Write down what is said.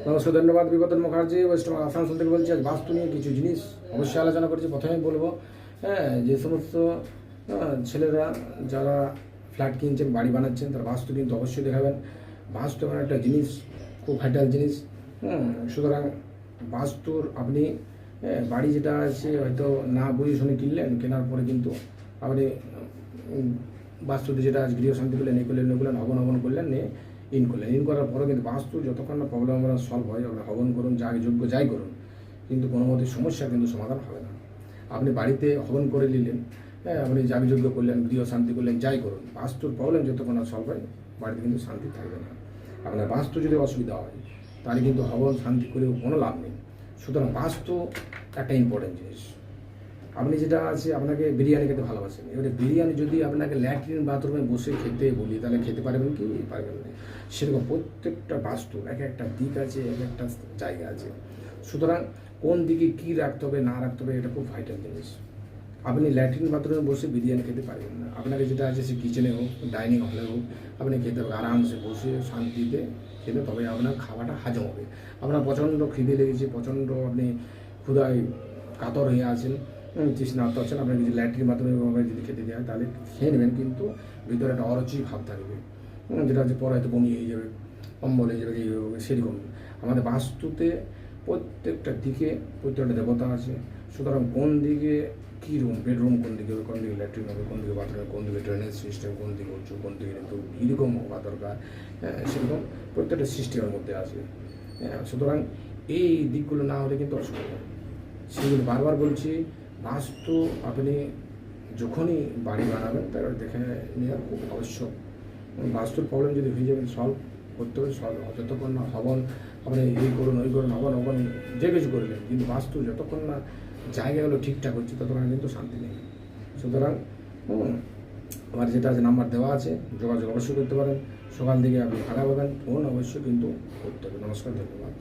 নমস্কার, ধন্যবাদ। বিগতন মুখার্জি, ওয়েস্টবেঙ্গল আসানসোল থেকে বলছি। আজ বাস্তু নিয়ে কিছু জিনিস অবশ্যই আলোচনা করছি। প্রথমেই বলবো, যে সমস্ত ছেলেরা যারা ফ্ল্যাট কিনছেন, বাড়ি বানাচ্ছেন, তারা বাস্তু কিন্তু অবশ্যই দেখাবেন। বাস্তু এমন একটা জিনিস, খুব ভাইটাল জিনিস। সুতরাং বাস্তুর আপনি বাড়ি যেটা আছে হয়তো না বুঝে শুনে কিনলেন, কেনার পরে কিন্তু আপনি বাস্তুতে যেটা গৃহশান্তি করলেন, এই করলেন, হবন করলেন, নিয়ে ইন করলেন। ইন করার পরে কিন্তু বাস্তু যতক্ষণ না প্রবলেম আমরা সলভ হয়, আপনি হবন করুন, যা যোগ্য যাই করুন, কিন্তু কোনো মতে সমস্যা কিন্তু সমাধান হবে না। আপনি বাড়িতে হবন করে নিলেন, আপনি যাগযজ্ঞ করলেন, গৃহ শান্তি করলেন, যাই করুন, বাস্তুর প্রবলেম যতক্ষণ না সলভ হয়, বাড়িতে কিন্তু শান্তি থাকবে না। আপনার বাস্তু যদি অসুবিধা হয়, তাহলে কিন্তু হবন শান্তি করেও কোনো লাভ নেই। সুতরাং বাস্তু একটা ইম্পর্টেন্ট জিনিস। আপনি যেটা আছে, আপনাকে বিরিয়ানি খেতে ভালোবাসেন, এবারে বিরিয়ানি যদি আপনাকে ল্যাট্রিন বাথরুমে বসে খেতে বলি, তাহলে খেতে পারবেন কি? পারবেন না। সেরকম প্রত্যেকটা বাস্তু এক একটা দিক আছে, এক একটা জায়গা আছে। সুতরাং কোন দিকে কী রাখতে হবে না রাখতে হবে, এটা খুব ভাইটাল জিনিস। আপনি ল্যাট্রিন বাথরুমে বসে বিরিয়ানি খেতে পারবেন না। আপনাকে যেটা আছে, সে কিচেনে হোক, ডাইনিং হলে হোক, আপনি খেতে হবে আরামসে বসে শান্তিতে খেতে, তবে আপনার খাওয়াটা হজম হবে। আপনার প্রচণ্ড খিদে লেগেছে, প্রচণ্ড আপনি ক্ষুধায় কাতর হয়ে আছেন, তৃষ্ণার্ত আছেন, আপনাকে যদি ল্যাট্রিন বাথরুমে যদি খেতে দেওয়া হয়, তাহলে খেয়ে নেবেন, কিন্তু ভিতরে একটা অরুচি ভাব থাকবে, যেটা হচ্ছে পরে হয়তো বমি হয়ে যাবে, অম্বল হয়ে যাবে, সেরকম। আমাদের বাস্তুতে প্রত্যেকটা দিকে প্রত্যেকটা দেবতা আছে। সুতরাং কোন দিকে কী রুম, বেডরুম কোন দিকে হবে, কোন দিকে ল্যাট্রিন হবে, কোন দিকে বাথরুম, কোন দিকে ড্রেনেজ সিস্টেম, কোন দিকে উঁচু, কোন দিকে কিন্তু কীরকম হওয়া দরকার, সেরকম প্রত্যেকটা সিস্টেমের মধ্যে আছে। সুতরাং এই দিকগুলো না হলে কিন্তু অসুবিধা। সেগুলো বারবার বলছি, বাস্তু আপনি যখনই বাড়ি বানাবেন, তার দেখে নেওয়া খুব আবশ্যক। বাস্তুর প্রবলেম যদি হয়ে যাবেন, সলভ করতে হবে, সলভ যতক্ষণ না হবন আপনি এই করুন, ওই করুন, হবন যে কিছু করলেন, কিন্তু বাস্তু যতক্ষণ না জায়গাগুলো ঠিকঠাক হচ্ছে, ততক্ষণ কিন্তু শান্তি নেই। সুতরাং আমার যেটা আছে, নাম্বার দেওয়া আছে, যোগাযোগ অবশ্যই করতে পারেন। সকাল দিকে আপনি ফাঁকা পাবেন, ফোন অবশ্যই কিন্তু করতে হবে। নমস্কার, ধন্যবাদ।